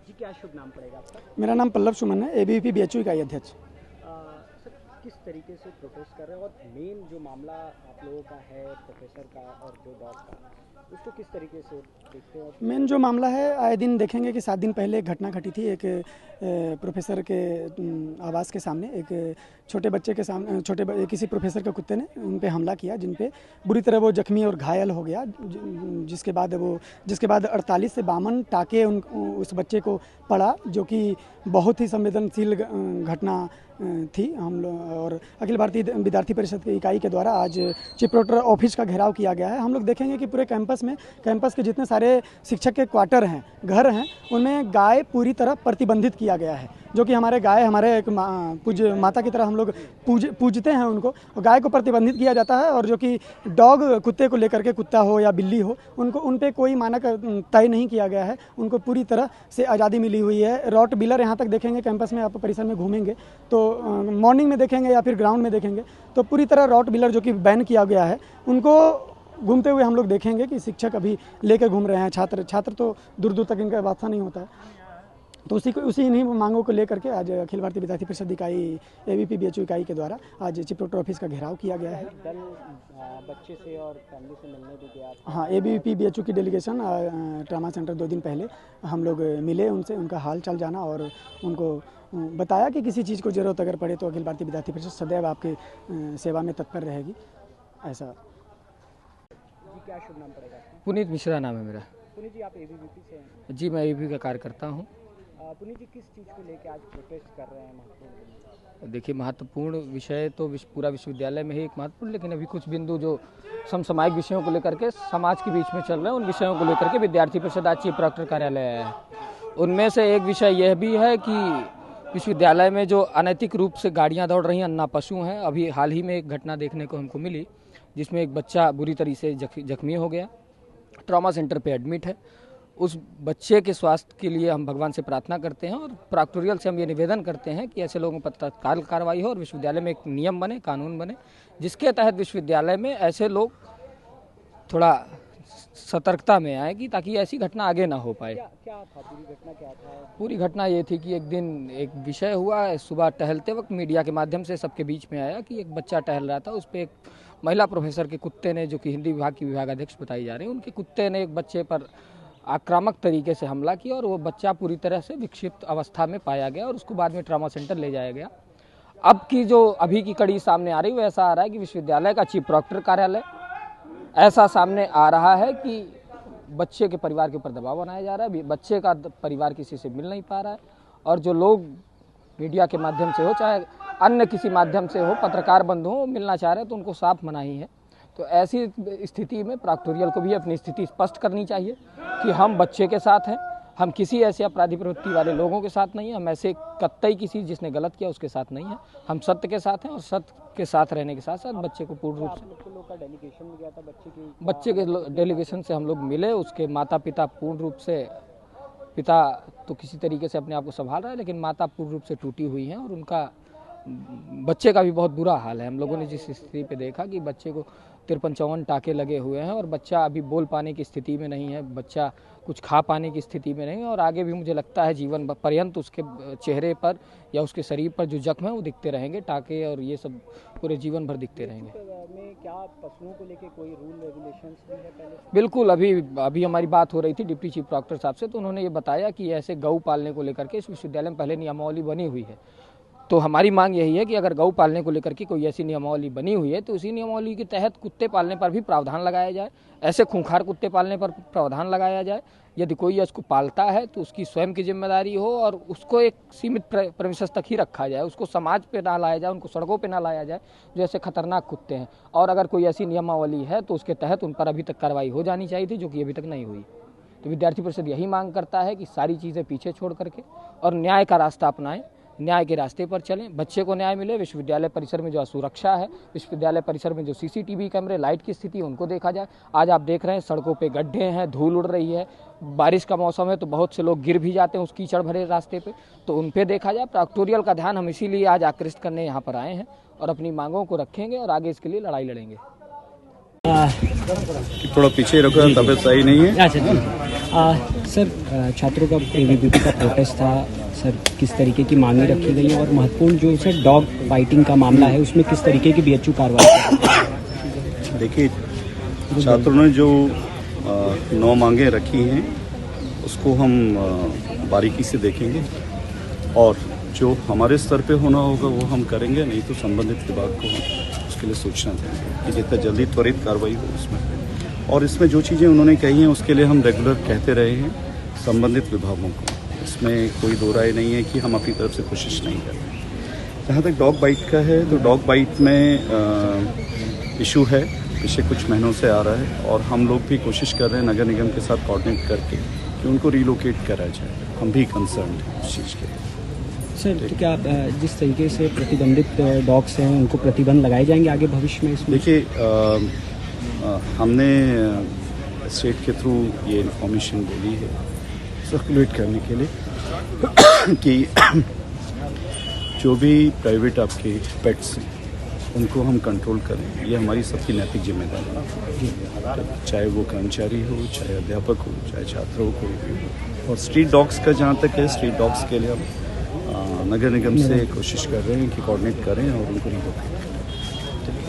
जी, क्या शुभ नाम पड़ेगा आपका? मेरा नाम पल्लव सुमन है, एबीवीपी बीएचयू इकाई अध्यक्ष। सर, किस तरीके से प्रोटेस्ट कर रहे हैं और मेन जो मामला आप लोगों का है प्रोफेसर का और जो डॉग का, उसको किस तरीके से देखते हैं? मेन जो मामला है, आए दिन देखेंगे कि 7 दिन पहले एक घटना घटी थी। एक प्रोफेसर के आवास के सामने एक छोटे बच्चे के सामने किसी प्रोफेसर के कुत्ते ने उन पे हमला किया, जिन पे बुरी तरह वो जख्मी और घायल हो गया, जिसके बाद 48 से 52 टाके उस बच्चे को पड़ा, जो कि बहुत ही संवेदनशील घटना थी। हम लोग और अखिल भारतीय विद्यार्थी परिषद की इकाई के द्वारा आज चीफ प्रोक्टर ऑफिस का घेराव किया गया है। हम लोग देखेंगे कि पूरे कैंपस के जितने सारे शिक्षक के क्वार्टर हैं, घर हैं, उनमें गाय पूरी तरह प्रतिबंधित किया गया है, जो कि हमारे गाय हमारे एक पूज्य माता की तरह हम लोग पूजते हैं उनको। और गाय को प्रतिबंधित किया जाता है, और जो कि डॉग कुत्ते को लेकर के, कुत्ता हो या बिल्ली हो, उन पे कोई मानक तय नहीं किया गया है। उनको पूरी तरह से आज़ादी मिली हुई है। रॉट बिलर यहाँ तक देखेंगे, कैंपस में आप परिसर में घूमेंगे तो मॉर्निंग में देखेंगे या फिर ग्राउंड में देखेंगे तो पूरी तरह रॉट बिलर जो कि बैन किया गया है, उनको घूमते हुए हम लोग देखेंगे कि शिक्षक अभी लेकर घूम रहे हैं। छात्र तो दूर दूर तक इनका वास्ता नहीं होता है। तो उसी इन्हीं मांगों को लेकर के आज अखिल भारतीय विद्यार्थी परिषद इकाई एबीवीपी बीएचयू इकाई के द्वारा आज चीफ प्रोक्टर ऑफिस का घेराव किया गया है। दल बच्चे से और फैमिली से मिलने भी गया? हाँ, एबीवीपी बीएचयू की डेलीगेशन ट्रामा सेंटर 2 दिन पहले हम लोग मिले उनसे, उनका हाल चाल जाना और उनको बताया कि किसी चीज़ को ज़रूरत अगर पड़े तो अखिल भारतीय विद्यार्थी परिषद सदैव आपकी सेवा में तत्पर रहेगी। ऐसा। जी, क्या शुभ नाम पड़ेगा आपका? पुनीत मिश्रा नाम है मेरा। पुनीत जी, आप एबीवीपी से हैं? जी, मैं एबीवीपी का कार्यकर्ता हूँ। पुनीत जी, किस चीज़ को लेकर आज प्रोटेस्ट कर रहे हैं महत्वपूर्ण? देखिए, महत्वपूर्ण विषय तो पूरा विश्वविद्यालय में ही एक महत्वपूर्ण, लेकिन अभी कुछ बिंदु जो समसामयिक विषयों को लेकर के समाज के बीच में चल रहे हैं, उन विषयों को लेकर के विद्यार्थी परिषद आज चीफ प्रोक्टर कार्यालय आया है। उनमें से एक विषय यह भी है कि विश्वविद्यालय में जो अनैतिक रूप से गाड़ियाँ दौड़ रही हैं, अन्ना पशु हैं। अभी हाल ही में एक घटना देखने को हमको मिली, जिसमें एक बच्चा बुरी तरीके से जख्मी हो गया, ट्रॉमा सेंटर पे एडमिट है। उस बच्चे के स्वास्थ्य के लिए हम भगवान से प्रार्थना करते हैं और प्रॉक्टोरियल से हम ये निवेदन करते हैं कि ऐसे लोगों पर तत्काल कार्रवाई हो और विश्वविद्यालय में एक नियम बने, कानून बने, जिसके तहत विश्वविद्यालय में ऐसे लोग थोड़ा सतर्कता में आए कि ताकि ऐसी घटना आगे ना हो पाए। क्या था पूरी घटना? क्या था? पूरी घटना ये थी कि एक दिन एक विषय हुआ, सुबह टहलते वक्त मीडिया के माध्यम से सबके बीच में आया कि एक बच्चा टहल रहा था, उस पर एक महिला प्रोफेसर के कुत्ते ने, जो कि हिंदी विभाग की विभागाध्यक्ष बताई जा रही है, उनके कुत्ते ने एक बच्चे पर आक्रामक तरीके से हमला किया और वो बच्चा पूरी तरह से विक्षिप्त अवस्था में पाया गया और उसको बाद में ट्रॉमा सेंटर ले जाया गया। अब की जो अभी की कड़ी सामने आ रही है, वो ऐसा आ रहा है कि विश्वविद्यालय का चीफ प्रोक्टर कार्यालय ऐसा सामने आ रहा है कि बच्चे के परिवार के ऊपर दबाव बनाया जा रहा है। बच्चे का परिवार किसी से मिल नहीं पा रहा है, और जो लोग मीडिया के माध्यम से हो, चाहे अन्य किसी माध्यम से हो, पत्रकार बंधु हो, मिलना चाह रहे हैं तो उनको साफ मनाही है। तो ऐसी स्थिति में प्रॉक्टोरियल को भी अपनी स्थिति स्पष्ट करनी चाहिए कि हम बच्चे के साथ हैं, हम किसी ऐसे अपराधी प्रवृत्ति वाले लोगों के साथ नहीं हैं, हम ऐसे कतई किसी जिसने गलत किया उसके साथ नहीं है, हम सत्य के साथ हैं और सत्य के साथ रहने के साथ साथ बच्चे को पूर्ण रूप से डेलीगेशन में गया था बच्चे के डेलीगेशन से हम लोग मिले। उसके माता पिता पूर्ण रूप से, पिता तो किसी तरीके से अपने आप को संभाल रहा है, लेकिन माता पूर्ण रूप से टूटी हुई हैं और उनका बच्चे का भी बहुत बुरा हाल है। हम लोगों ने जिस स्थिति पे देखा कि बच्चे को 53-54 टाके लगे हुए हैं और बच्चा अभी बोल पाने की स्थिति में नहीं है, बच्चा कुछ खा पाने की स्थिति में नहीं है, और आगे भी मुझे लगता है जीवन पर्यंत उसके चेहरे पर या उसके शरीर पर जो जख्म है वो दिखते रहेंगे, टाके और ये सब पूरे जीवन भर दिखते रहेंगे। में क्या पशुओं को लेके कोई रूल रेगुलेशंस भी है पहले? बिल्कुल, अभी हमारी बात हो रही थी डिप्टी चीफ प्रोक्टर साहब से, तो उन्होंने ये बताया कि ऐसे गऊ पालने को लेकर के इस विश्वविद्यालय में पहले नियमावली बनी हुई है। तो हमारी मांग यही है कि अगर गौ पालने को लेकर के कोई ऐसी नियमावली बनी हुई है तो उसी नियमावली के तहत कुत्ते पालने पर भी प्रावधान लगाया जाए। ऐसे खूंखार कुत्ते पालने पर प्रावधान लगाया जाए। यदि कोई इसको पालता है तो उसकी स्वयं की जिम्मेदारी हो और उसको एक सीमित प्रेमिसेस तक ही रखा जाए, उसको समाज पे ना लाया जाए, उनको सड़कों पे ना लाया जाए जो ऐसे खतरनाक कुत्ते हैं। और अगर कोई ऐसी नियमावली है तो उसके तहत उन पर अभी तक कार्रवाई हो जानी चाहिए थी, जो कि अभी तक नहीं हुई। तो विद्यार्थी परिषद यही मांग करता है कि सारी चीज़ें पीछे छोड़ करके और न्याय का रास्ता अपनाएं, न्याय के रास्ते पर चलें, बच्चे को न्याय मिले। विश्वविद्यालय परिसर में जो असुरक्षा है, विश्वविद्यालय परिसर में जो सीसीटीवी कैमरे, लाइट की स्थिति, उनको देखा जाए। आज आप देख रहे हैं सड़कों पे गड्ढे हैं, धूल उड़ रही है, बारिश का मौसम है तो बहुत से लोग गिर भी जाते हैं उस कीचड़ भरे रास्ते पे, तो उन पे देखा जाए। प्रॉक्टोरियल का ध्यान हम इसीलिए आज आकृष्ट करने यहाँ पर आए हैं और अपनी मांगों को रखेंगे और आगे इसके लिए लड़ाई लड़ेंगे। कि थोड़ा पीछे रखो, तबीयत सही नहीं है। अच्छा ठीक है। सर छात्रों का एबीवीपी का प्रोटेस्ट था सर, किस तरीके की मांगें रखी गई हैं और महत्वपूर्ण जो सर डॉग बाइटिंग का मामला है उसमें किस तरीके की बीएचयू कार्रवाई? देखिए, छात्रों ने जो 9 मांगें रखी हैं उसको हम बारीकी से देखेंगे और जो हमारे स्तर पे होना होगा वो हम करेंगे, नहीं तो संबंधित विभाग को हम उसके लिए सूचना देंगे कि जितना जल्दी त्वरित कार्रवाई हो उसमें। और इसमें जो चीज़ें उन्होंने कही हैं उसके लिए हम रेगुलर कहते रहे हैं संबंधित विभागों को, इसमें कोई दो राय नहीं है कि हम अपनी तरफ से कोशिश नहीं कर रहे। जहाँ तक डॉग बाइट का है तो डॉग बाइट में इशू है, पिछले कुछ महीनों से आ रहा है और हम लोग भी कोशिश कर रहे हैं नगर निगम के साथ कोऑर्डिनेट करके कि उनको रिलोकेट करा जाए। हम भी कंसर्न हैं उस चीज़ के लिए। सर तो क्या आप जिस तरीके से प्रतिबंधित डॉग्स हैं उनको प्रतिबंध लगाए जाएंगे आगे भविष्य में इसमें? देखिए, हमने स्टेट के थ्रू ये इन्फॉर्मेशन बोली है सर्कुलेट करने के लिए कि जो भी प्राइवेट आपके पेट्स हैं उनको हम कंट्रोल करें, ये हमारी सबकी नैतिक जिम्मेदारी है, चाहे वो कर्मचारी हो, चाहे अध्यापक हो, चाहे छात्र हो, कोई भी हो। और स्ट्रीट डॉग्स का जहाँ तक है, स्ट्रीट डॉग्स के लिए हम नगर निगम से कोशिश कर रहे हैं कि कोऑर्डिनेट करें और उनको रिलोकेट करें।